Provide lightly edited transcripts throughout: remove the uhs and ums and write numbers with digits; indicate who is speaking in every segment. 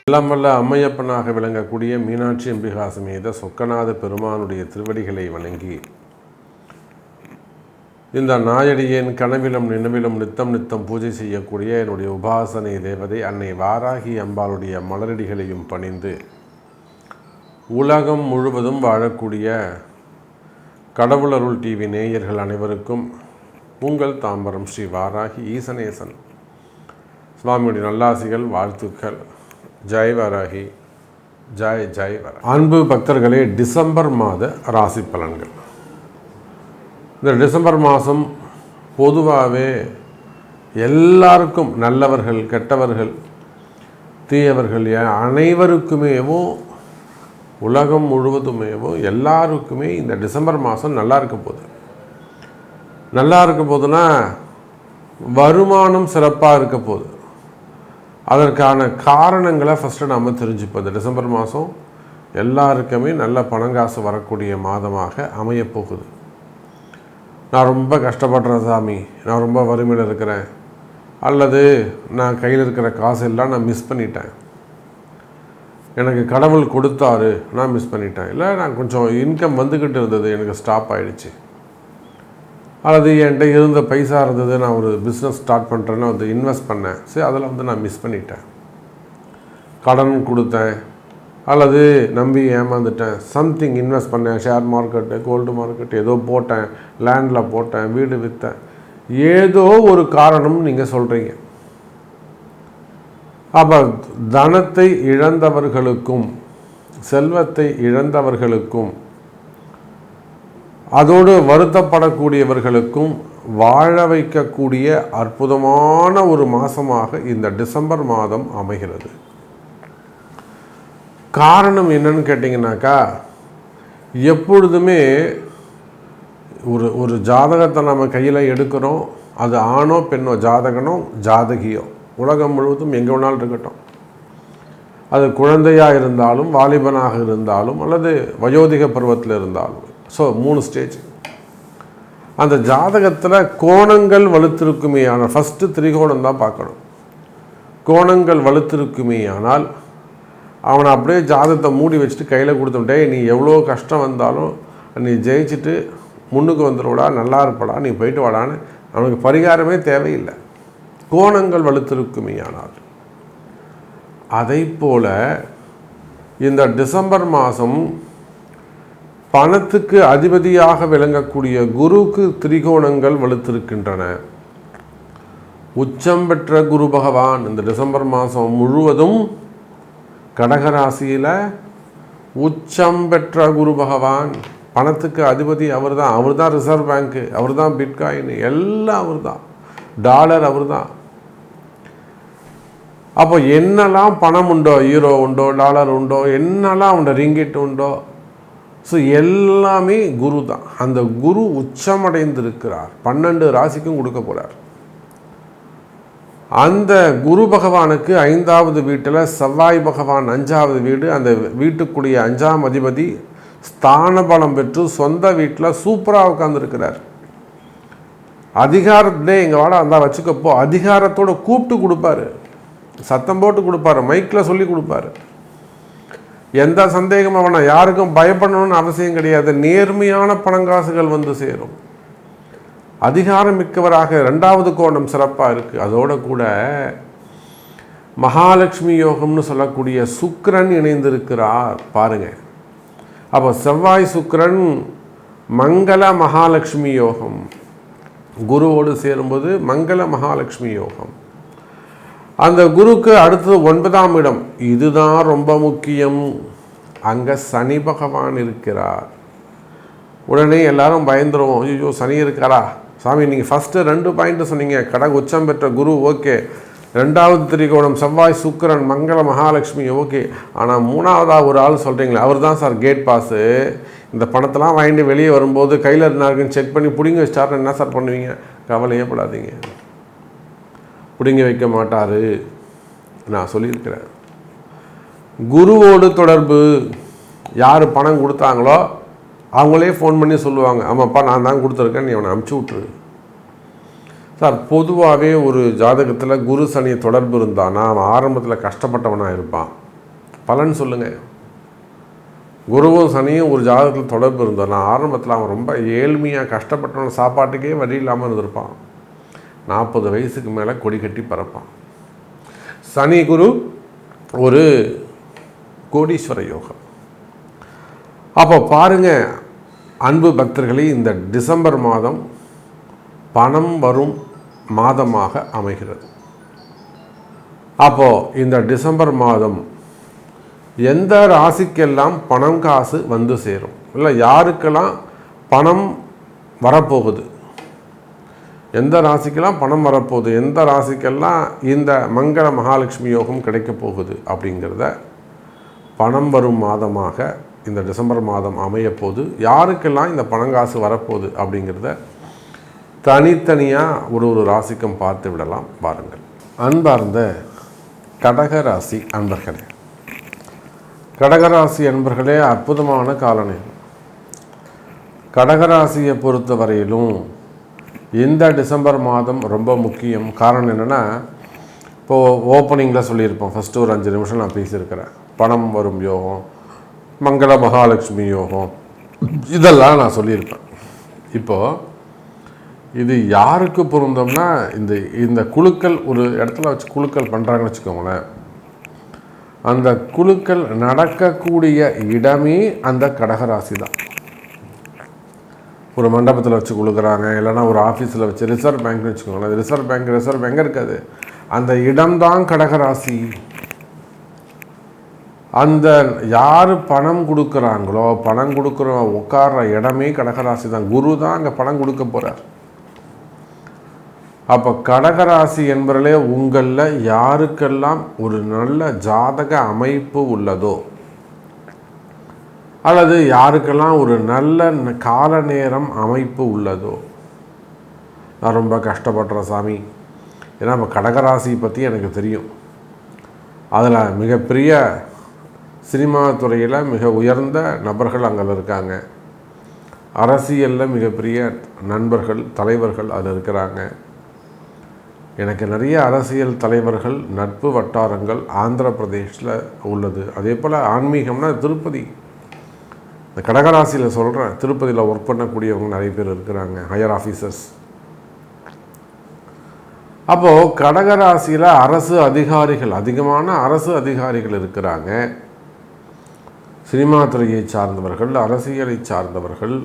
Speaker 1: எல்லாம் வல்ல அம்மையப்பனாக விளங்கக்கூடிய மீனாட்சி அம்பிகா சமேத சொக்கநாத பெருமானுடைய திருவடிகளை வணங்கி இந்த நாயடியேன் கனவிலும் நினைவிலும் நித்தம் நித்தம் பூஜை செய்யக்கூடிய என்னுடைய உபாசனை தேவதை அன்னை வாராகி அம்பாளுடைய மலரடிகளையும் பணிந்து உலகம் முழுவதும் வாழக்கூடிய கடவுளருள் டிவி நேயர்கள் அனைவருக்கும் உங்கள் தாம்பரம் ஸ்ரீ வாராகி ஈசனேசன் சுவாமியுடைய நல்லாசிகள், வாழ்த்துக்கள். ஜெய் வாராகி, ஜெய் ஜெய் வாராகி. அன்பு பக்தர்களே, டிசம்பர் மாத ராசி பலன்கள். இந்த டிசம்பர் மாதம் பொதுவாகவே எல்லாருக்கும், நல்லவர்கள் கெட்டவர்கள் தீயவர்கள் அனைவருக்குமேவும் உலகம் முழுவதுமேவும் எல்லாருக்குமே இந்த டிசம்பர் மாதம் நல்லா இருக்க போகுது. நல்லா இருக்க போகுதுன்னா வருமானம் சிறப்பாக இருக்க போகுது. அதற்கான காரணங்களை ஃபஸ்ட்டு நம்ம தெரிஞ்சுப்போம். இந்த டிசம்பர் மாதம் எல்லாருக்குமே நல்ல பணங்காசு வரக்கூடிய மாதமாக அமையப்போகுது. நான் ரொம்ப கஷ்டப்படுறேன் சாமி, நான் ரொம்ப வறுமையில் இருக்கிறேன், அல்லது நான் கையில் இருக்கிற காசு எல்லாம் நான் மிஸ் பண்ணிட்டேன், எனக்கு கடவுள் கொடுத்தாரு நான் மிஸ் பண்ணிட்டேன், இல்லை நான் கொஞ்சம் இன்கம் வந்துக்கிட்டு இருந்தது எனக்கு ஸ்டாப் ஆகிடுச்சு, அல்லது என்கிட்ட இருந்த பைசா இருந்தது, நான் ஒரு பிஸ்னஸ் ஸ்டார்ட் பண்ணுறேன்னு வந்து இன்வெஸ்ட் பண்ணேன், சரி அதில் நான் மிஸ் பண்ணிட்டேன், கடன் கொடுத்தேன், அல்லது நம்பி ஏமாந்துட்டேன், சம்திங் இன்வெஸ்ட் பண்ணேன், ஷேர் மார்க்கெட்டு, கோல்டு மார்க்கெட்டு, ஏதோ போட்டேன், லேண்டில் போட்டேன், வீடு விற்றேன், ஏதோ ஒரு காரணம் நீங்கள் சொல்கிறீங்க. அப்போ தனத்தை இழந்தவர்களுக்கும் செல்வத்தை இழந்தவர்களுக்கும் அதோடு வருத்தப்படக்கூடியவர்களுக்கும் வாழ வைக்கக்கூடிய அற்புதமான ஒரு மாதமாக இந்த டிசம்பர் மாதம் அமைகிறது. காரணம் என்னன்னு கேட்டிங்கனாக்கா, எப்பொழுதுமே ஒரு ஜாதகத்தை நம்ம கையில் எடுக்கிறோம், அது ஆணோ பெண்ணோ, ஜாதகனோ ஜாதகியோ, உலகம் முழுவதும் எங்கே வேணாலும் இருக்கட்டும், அது குழந்தையாக இருந்தாலும் வாலிபனாக இருந்தாலும் அல்லது வயோதிக பருவத்தில் இருந்தாலும், ஸோ 3 ஸ்டேஜ். அந்த ஜாதகத்தில் கோணங்கள் வலுத்திருக்குமே ஆனால் ஃபஸ்ட்டு திரிகோணம் தான் பார்க்கணும். கோணங்கள் வலுத்திருக்குமே ஆனால் அவனை அப்படியே ஜாதகத்தை மூடி வச்சுட்டு கையில் கொடுத்துட்டே, நீ எவ்வளோ கஷ்டம் வந்தாலும் நீ ஜெயிச்சுட்டு முன்னுக்கு வந்துடுவடா, நல்லா இருப்படா, நீ போயிட்டு வாடான்னு அவனுக்கு பரிகாரமே தேவையில்லை. கோணங்கள் வலுத்திருக்குமே ஆனால். அதை போல் இந்த டிசம்பர் மாதம் பணத்துக்கு அதிபதியாக விளங்கக்கூடிய குருக்கு திரிகோணங்கள் வலுத்திருக்கின்றன. உச்சம் பெற்ற குரு பகவான் இந்த டிசம்பர் மாதம் முழுவதும் கடகராசியில் உச்சம் பெற்ற குரு பகவான், பணத்துக்கு அதிபதி அவர் தான் ரிசர்வ் பேங்க்கு, அவர் தான் பிட்காயின், எல்லாம் அவர் தான், டாலர் அவர் தான். அப்போ என்னெல்லாம் பணம் உண்டோ, யூரோ உண்டோ, டாலர் உண்டோ, என்னெல்லாம் உண்டோ, ரிங்கிட் உண்டோ, ஸோ எல்லாமே குரு தான். அந்த குரு உச்சமடைந்திருக்கிறார், 12 ராசிக்கும் கொடுக்க போகிறார். அந்த குரு பகவானுக்கு 5வது வீட்டில் செவ்வாய் பகவான் 5வது வீடு, அந்த வீட்டுக்குரிய 5ஆம் அதிபதி ஸ்தான பலம் பெற்று சொந்த வீட்டில் சூப்பராக உட்கார்ந்துருக்கிறார். அதிகாரத்திலே எங்கள் வாட அந்த வச்சுக்கப்போ அதிகாரத்தோடு கூப்பிட்டு கொடுப்பாரு, சத்தம் போட்டு கொடுப்பாரு, மைக்கில் சொல்லி கொடுப்பாரு. எந்த சந்தேகமும் வேணாம், யாருக்கும் பயப்படணும்னு அவசியம் கிடையாது. நேர்மையான பணங்காசுகள் வந்து சேரும். அதிகாரம் மிக்கவராக 2வது கோணம் சிறப்பாக இருக்குது. அதோட கூட மகாலட்சுமி யோகம்னு சொல்லக்கூடிய சுக்கிரன் இணைந்திருக்கிறார் பாருங்க. அப்போ செவ்வாய் சுக்கிரன் மங்கள மகாலட்சுமி யோகம், குருவோடு சேரும்போது மங்கள மகாலட்சுமி யோகம். அந்த குருக்கு அடுத்தது 9ஆம் இடம், இதுதான் ரொம்ப முக்கியம். அங்கே சனி பகவான் இருக்கிறார். உடனே எல்லாரும் பயந்துருவோம், ஐயோ சனி இருக்காரா சாமி, நீங்கள் ஃபஸ்ட்டு 2 பாயிண்ட்டு சொன்னீங்க, கடக உச்சம் பெற்ற குரு ஓகே, 2வது திரிகோணம் செவ்வாய் சுக்கிரன் மங்கள மகாலட்சுமி ஓகே, ஆனால் 3வதாக ஒரு ஆள் சொல்கிறீங்களே, அவர் தான் சார் கேட் பாஸு, இந்த பணத்தெல்லாம் வாங்கிட்டு வெளியே வரும்போது கையில் இருந்தாருக்குன்னு செக் பண்ணி பிடிங்க வச்சாருன்னு என்ன சார் பண்ணுவீங்க? கவலையே படாதீங்க, பிடிங்க வைக்க மாட்டார். நான் சொல்லியிருக்கிறேன். குருவோடு தொடர்பு, யார் பணம் கொடுத்தாங்களோ அவங்களே ஃபோன் பண்ணி சொல்லுவாங்க, ஆமாப்பா நான் தான் கொடுத்துருக்கேன், நீ அவனை அமுச்சு விட்ரு. சார் பொதுவாகவே ஒரு ஜாதகத்தில் குரு சனி தொடர்பு இருந்தானா அவன் ஆரம்பத்தில் கஷ்டப்பட்டவனாக இருப்பான். பலன் சொல்லுங்கள். குருவும் சனியும் ஒரு ஜாதகத்தில் தொடர்பு இருந்தோம். நான் ஆரம்பத்தில் அவன் ரொம்ப ஏழ்மையாக கஷ்டப்பட்டவன சாப்பாட்டுக்கே வழி இல்லாமல் இருந்திருப்பான். 40 வயசுக்கு மேலே கொடி கட்டி பறப்பான். சனி குரு ஒரு கோடீஸ்வர யோகம். அப்போ பாருங்கள் அன்பு பக்தர்களே, இந்த டிசம்பர் மாதம் பணம் வரும் மாதமாக அமைகிறது. அப்போது இந்த டிசம்பர் மாதம் எந்த ராசிக்கெல்லாம் பணம் காசு வந்து சேரும், இல்லை யாருக்கெல்லாம் பணம் வரப்போகுது, எந்த ராசிக்கெல்லாம் பணம் வரப்போகுது, எந்த ராசிக்கெல்லாம் இந்த மங்கள மகாலட்சுமி யோகம் கிடைக்க போகுது அப்படிங்கிறத, பணம் வரும் மாதமாக இந்த டிசம்பர் மாதம் அமையப்போகுது, யாருக்கெல்லாம் இந்த பணங்காசு வரப்போகுது அப்படிங்கிறத தனித்தனியாக ஒரு ராசிக்கும் பார்த்து விடலாம். பாருங்கள். அன்பார்ந்த கடகராசி அன்பர்களே, கடகராசி அன்பர்களே, அற்புதமான காலநேரம். கடகராசியை பொறுத்த வரையிலும் இந்த டிசம்பர் மாதம் ரொம்ப முக்கியம். காரணம் என்னென்னா, இப்போது ஓப்பனிங்கில் சொல்லியிருப்போம், ஃபஸ்ட்டு ஒரு 5 நிமிஷம் நான் பேசியிருக்கிறேன். பணம் வரும் யோகம், மங்கள மகாலட்சுமி யோகம், இதெல்லாம் நான் சொல்லியிருப்பேன். இப்போது இது யாருக்கு பொருந்தோம்னா, இந்த குழுக்கள் ஒரு இடத்துல வச்சு குழுக்கள் பண்ணுறாங்கன்னு வச்சுக்கோங்களேன், அந்த குழுக்கள் நடக்கக்கூடிய இடமே அந்த கடகராசி தான். ஒரு மண்டபத்தில் வச்சு கொடுக்குறாங்க, இல்லைனா ஒரு ஆஃபீஸில் வச்சு, ரிசர்வ் பேங்க்னு வச்சுக்கோங்களேன், ரிசர்வ் பேங்க் இருக்காது, அந்த இடம்தான் கடகராசி. அந்த யார் பணம் கொடுக்குறாங்களோ, பணம் கொடுக்குற உட்கார்ற இடமே கடகராசி தான். குரு தான் அங்கே பணம் கொடுக்க போகிறார். அப்போ கடகராசி என்பவர்களே, உங்களில் யாருக்கெல்லாம் ஒரு நல்ல ஜாதக அமைப்பு உள்ளதோ, அல்லது யாருக்கெல்லாம் ஒரு நல்ல கால நேரம் அமைப்பு உள்ளதோ, நான் ரொம்ப கஷ்டப்படுறேன் சாமி, ஏன்னா இப்போ கடகராசி பற்றி எனக்கு தெரியும், அதில் மிகப்பெரிய சினிமா துறையில் மிக உயர்ந்த நபர்கள் அங்கே இருக்காங்க, அரசியலில் மிகப்பெரிய நண்பர்கள் தலைவர்கள் அதில் இருக்கிறாங்க, எனக்கு நிறைய அரசியல் தலைவர்கள் நட்பு வட்டாரங்கள் ஆந்திர பிரதேஷில் உள்ளது. அதே போல் ஆன்மீகம்னா திருப்பதி, இந்த கடகராசியில் சொல்கிறேன், திருப்பதியில் ஒர்க் பண்ணக்கூடியவங்க நிறைய பேர் இருக்கிறாங்க, ஹையர் ஆஃபீஸர்ஸ். அப்போது கடகராசியில் அரசு அதிகாரிகள், அதிகமான அரசு அதிகாரிகள் இருக்கிறாங்க. சினிமா துறையை சார்ந்தவர்கள், அரசியலை சார்ந்தவர்கள்,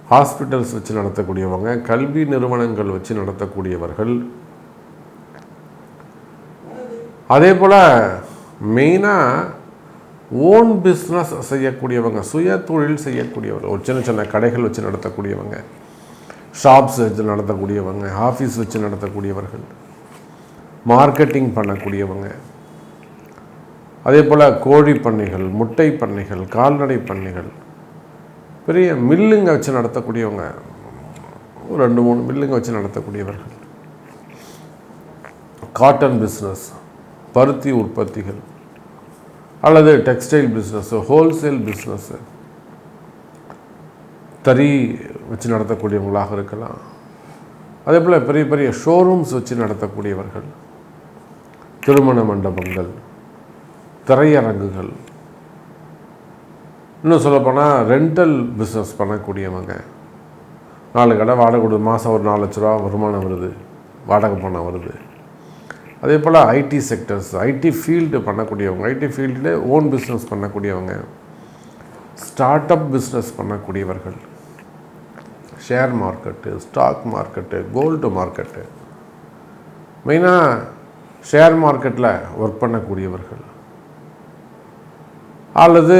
Speaker 1: ஹாஸ்பிட்டல்ஸ் வச்சு நடத்தக்கூடியவங்க, கல்வி நிறுவனங்கள் வச்சு நடத்தக்கூடியவர்கள், அதே போல் மெயினாக ஓன் பிஸ்னஸ் செய்யக்கூடியவங்க, சுய தொழில் செய்யக்கூடியவர்கள், ஒரு சின்ன சின்ன கடைகள் வச்சு நடத்தக்கூடியவங்க, ஷாப்ஸ் வச்சு நடத்தக்கூடியவங்க, ஆஃபீஸ் வச்சு நடத்தக்கூடியவர்கள், மார்க்கெட்டிங் பண்ணக்கூடியவங்க, அதே போல் கோழி பண்ணைகள், முட்டை பண்ணைகள், கால்நடை பண்ணைகள், பெரிய மில்லுங்க வச்சு நடத்தக்கூடியவங்க, 2-3 மில்லுங்க வச்சு நடத்தக்கூடியவர்கள், காட்டன் பிஸ்னஸ், பருத்தி உற்பத்திகள், அல்லது டெக்ஸ்டைல் பிஸ்னஸ்ஸு, ஹோல்சேல் பிஸ்னஸ்ஸு, தறி வச்சு நடத்தக்கூடியவங்களாக இருக்கலாம். அதே போல் பெரிய பெரிய ஷோரூம்ஸ் வச்சு நடத்தக்கூடியவர்கள், திருமண மண்டபங்கள், திரையரங்குகள், இன்னும் சொல்லப்போனால் ரெண்டல் பிஸ்னஸ் பண்ணக்கூடியவங்க, 4 கடை வாடகை கொடு, மாதம் ஒரு 4 லட்ச ரூபா வருமானம் வருது, வாடகை பணம் வருது. அதே போல் ஐடி செக்டர்ஸ், ஐடி ஃபீல்டு பண்ணக்கூடியவங்க, ஐடி ஃபீல்டில் ஓன் பிஸ்னஸ் பண்ணக்கூடியவங்க, ஸ்டார்ட் அப் பிஸ்னஸ் பண்ணக்கூடியவர்கள், share market, stock market, gold market, மெயினாக ஷேர் மார்க்கெட்டில் ஒர்க் பண்ணக்கூடியவர்கள், அல்லது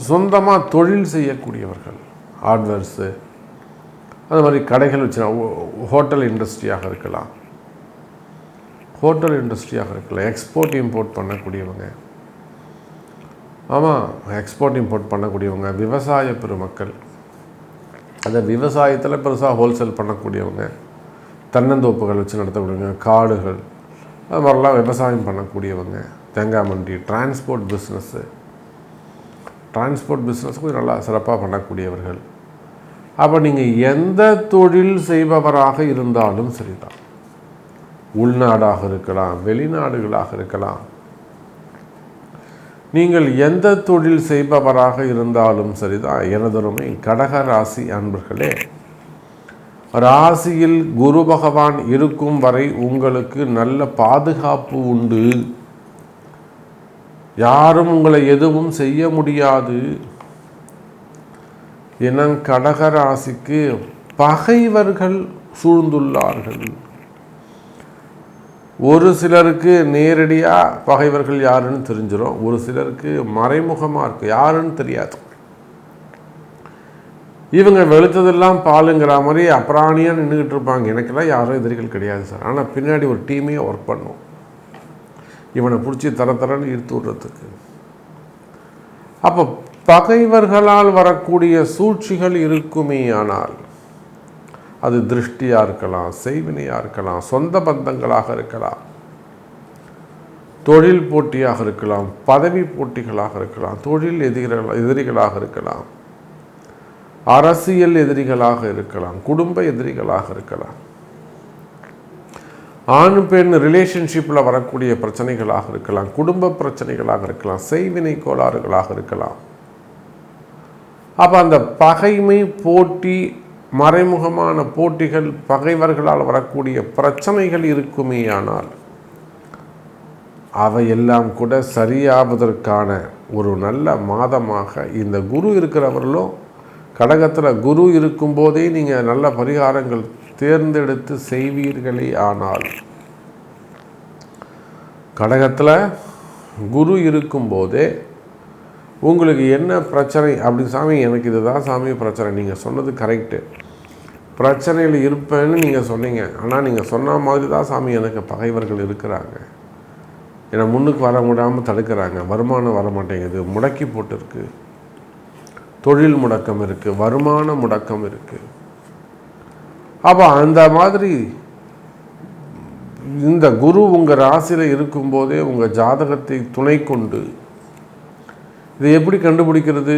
Speaker 1: சொந்தமாக தொழில் செய்யக்கூடியவர்கள், ஹார்ட்வேர்ஸு, அது மாதிரி கடைகள் வச்சு, ஹோட்டல் இண்டஸ்ட்ரியாக இருக்கலாம், எக்ஸ்போர்ட் இம்போர்ட் பண்ணக்கூடியவங்க, ஆமாம் எக்ஸ்போர்ட் இம்போர்ட் பண்ணக்கூடியவங்க, விவசாய பெருமக்கள், அந்த விவசாயத்தில் பெருசாக ஹோல்சேல் பண்ணக்கூடியவங்க, தென்னந்தோப்புகள் வச்சு நடத்தக்கூடியவங்க, காடுகள், அது மாதிரிலாம் விவசாயம் பண்ணக்கூடியவங்க, தேங்காய் மண்டி, டிரான்ஸ்போர்ட் பிஸ்னஸுக்கும் நல்லா சிறப்பாக பண்ணக்கூடியவர்கள். அப்போ நீங்கள் எந்த தொழில் செய்பவராக இருந்தாலும் சரிதான், உள்நாடாக இருக்கலாம், வெளிநாடுகளாக இருக்கலாம், நீங்கள் எந்த தொழில் செய்பவராக இருந்தாலும் சரிதான், எனதுரிமை கடக ராசி அன்பர்களே, ராசியில் குரு பகவான் இருக்கும் வரை உங்களுக்கு நல்ல பாதுகாப்பு உண்டு. யாரும் உங்களை எதுவும் செய்ய முடியாது. என கடக ராசிக்கு பகைவர்கள் சூழ்ந்துள்ளார்கள். ஒரு சிலருக்கு நேரடியாக பகைவர்கள் யாருன்னு தெரிஞ்சிடும், ஒரு சிலருக்கு மறைமுகமாக இருக்கு, யாருன்னு தெரியாது. இவங்க வெளுத்ததெல்லாம் பாலுங்கிற மாதிரி அப்புறாணியாக நின்றுக்கிட்டு இருப்பாங்க. எனக்கெல்லாம் யாரும் எதிரிகள் கிடையாது சார், ஆனால் பின்னாடி ஒரு டீமே ஒர்க் பண்ணும் இவனை பிடிச்சி தரன்னு இழுத்து விடுறதுக்கு. அப்போ பகைவர்களால் வரக்கூடிய சூழ்ச்சிகள் இருக்குமே, ஆனால் அது திருஷ்டியாக இருக்கலாம், செய்வினையாக இருக்கலாம், சொந்த பந்தங்களாக இருக்கலாம், தொழில் போட்டியாக இருக்கலாம், பதவி போட்டிகளாக இருக்கலாம், தொழில் எதிரிகளாக இருக்கலாம், அரசியல் எதிரிகளாக இருக்கலாம், குடும்ப எதிரிகளாக இருக்கலாம், ஆண் பெண் ரிலேஷன்ஷிப்பில் வரக்கூடிய பிரச்சனைகளாக இருக்கலாம், குடும்ப பிரச்சனைகளாக இருக்கலாம், செய்வினை கோளாறுகளாக இருக்கலாம். அப்போ அந்த பகைமை, போட்டி, மறைமுகமான போட்டிகள், பகைவர்களால் வரக்கூடிய பிரச்சனைகள் இருக்குமேயானால் அவையெல்லாம் கூட சரியாவதற்கான ஒரு நல்ல மாதமாக இந்த குரு இருக்கிறவர்களும், கடகத்தில் குரு இருக்கும்போதே நீங்கள் நல்ல பரிகாரங்கள் தேர்ந்தெடுத்து செய்வீர்களே ஆனால், கடகத்தில் குரு இருக்கும்போதே உங்களுக்கு என்ன பிரச்சனை அப்படி, சாமி எனக்கு இதுதான் சாமி பிரச்சனை, நீங்கள் சொன்னது கரெக்டு, பிரச்சனையில் இருப்பேன்னு நீங்கள் சொன்னீங்க, ஆனால் நீங்கள் சொன்ன மாதிரி தான் சாமி எனக்கு பகைவர்கள் இருக்கிறாங்க, என்னை முன்னுக்கு வர முடியாமல் தடுக்கிறாங்க, வருமானம் வர மாட்டேங்குது, முடக்கி போட்டிருக்கு, தொழில் முடக்கம் இருக்குது, வருமான முடக்கம் இருக்குது. அப்போ அந்த மாதிரி இந்த குரு உங்கள் ராசியில் இருக்கும்போதே உங்கள் ஜாதகத்தை துணை கொண்டு இதை எப்படி கண்டுபிடிக்கிறது?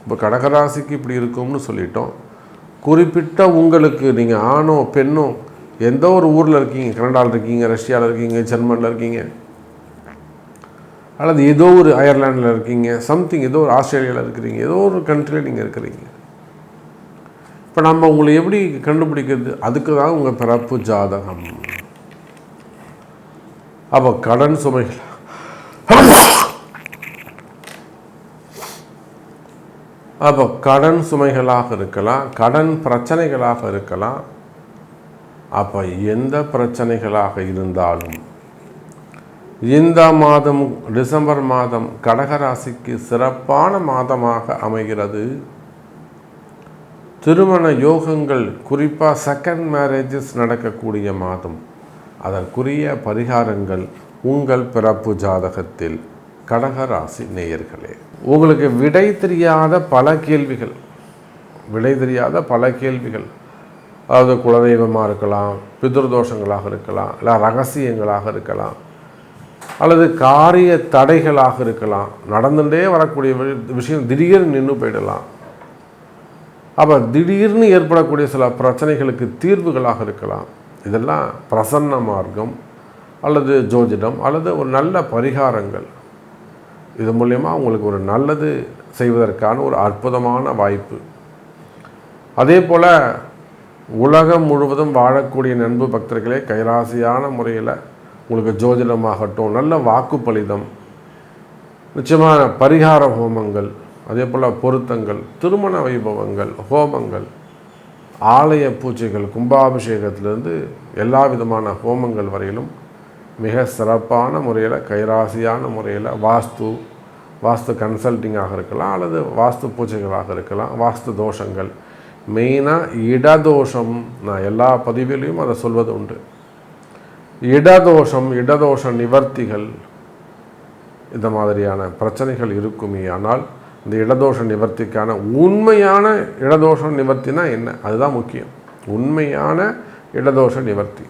Speaker 1: இப்போ கடகராசிக்கு இப்படி இருக்கும்னு சொல்லிட்டோம். குறிப்பிட்ட உங்களுக்கு, நீங்கள் ஆணோ பெண்ணோ எந்த ஒரு ஊரில் இருக்கீங்க, கனடாவில் இருக்கீங்க, ரஷ்யாவில் இருக்கீங்க, ஜெர்மனியில் இருக்கீங்க, அல்லது ஏதோ ஒரு அயர்லாண்டில் இருக்கீங்க, சம்திங் ஏதோ ஒரு ஆஸ்திரேலியாவில் இருக்கிறீங்க, ஏதோ ஒரு கண்ட்ரியில் நீங்கள் இருக்கிறீங்க. இப்போ நம்ம உங்களை எப்படி கண்டுபிடிக்கிறது? அதுக்கு தான் உங்கள் பிறப்பு ஜாதகம். அப்போ கடன் சுமைகள், அப்போ கடன் சுமைகளாக இருக்கலாம், கடன் பிரச்சனைகளாக இருக்கலாம். அப்போ எந்த பிரச்சனைகளாக இருந்தாலும் இந்த மாதம், டிசம்பர் மாதம் கடகராசிக்கு சிறப்பான மாதமாக அமைகிறது. திருமண யோகங்கள், குறிப்பாக செகண்ட் மேரேஜஸ் நடக்கக்கூடிய மாதம். அதற்குரிய பரிகாரங்கள் உங்கள் பிறப்பு ஜாதகத்தில் கடகராசி நேயர்களே. உங்களுக்கு விடை தெரியாத பல கேள்விகள், அதாவது குலதெய்வமாக இருக்கலாம், பிதுர்தோஷங்களாக இருக்கலாம், இல்லை ரகசியங்களாக இருக்கலாம், அல்லது காரிய தடைகளாக இருக்கலாம், நடந்துகிட்டே வரக்கூடிய விஷயம் திடீர்னு நின்று போயிடலாம். அப்போ திடீர்னு ஏற்படக்கூடிய சில பிரச்சனைகளுக்கு தீர்வுகளாக இருக்கலாம். இதெல்லாம் பிரசன்ன மார்க்கம் அல்லது ஜோதிடம் அல்லது ஒரு நல்ல பரிகாரங்கள், இது மூலயமா உங்களுக்கு ஒரு நல்லது செய்வதற்கான ஒரு அற்புதமான வாய்ப்பு. அதே போல் உலகம் முழுவதும் வாழக்கூடிய நண்பு பக்தர்களே, கைராசியான முறையில் உங்களுக்கு ஜோதிடமாகட்டும், நல்ல வாக்குப்பளிதம், நிச்சயமான பரிகார ஹோமங்கள், அதே போல் பொருத்தங்கள், திருமண வைபவங்கள், ஹோமங்கள், ஆலய பூஜைகள், கும்பாபிஷேகத்திலிருந்து எல்லா விதமான ஹோமங்கள் வரையிலும் மிக சிறப்பான முறையில், கைராசியான முறையில் வாஸ்து கன்சல்டிங்காக இருக்கலாம், அல்லது வாஸ்து பூஜைகளாக இருக்கலாம், வாஸ்து தோஷங்கள், மெயினாக இடதோஷம், நான் எல்லா பதிவிலையும் அதை சொல்வது உண்டு. இடதோஷ நிவர்த்திகள், இந்த மாதிரியான பிரச்சனைகள் இருக்குமே ஆனால் இந்த இடதோஷ நிவர்த்திக்கான உண்மையான இடதோஷ நிவர்த்தினா என்ன, அதுதான் முக்கியம். உண்மையான இடதோஷ நிவர்த்தி,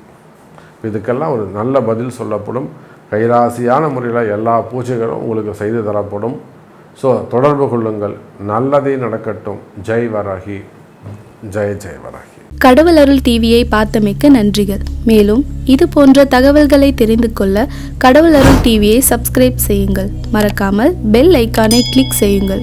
Speaker 1: இதுக்கெல்லாம் ஒரு நல்ல பதில் சொல்லப்படும். கைராசியான முறையில் எல்லா பூஜைகளும் உங்களுக்கு செய்து தரப்படும். ஸோ தொடர்பு கொள்ளுங்கள். நல்லதே நடக்கட்டும். ஜெய் வராகி, ஜெய் ஜெய் வராகி.
Speaker 2: கடவுள் அருள் டிவியை பார்த்தமைக்கு நன்றிகள். மேலும் இது போன்ற தகவல்களை தெரிந்து கொள்ள கடவுள் அருள் டிவியை சப்ஸ்கிரைப் செய்யுங்கள். மறக்காமல் பெல் ஐக்கானை கிளிக் செய்யுங்கள்.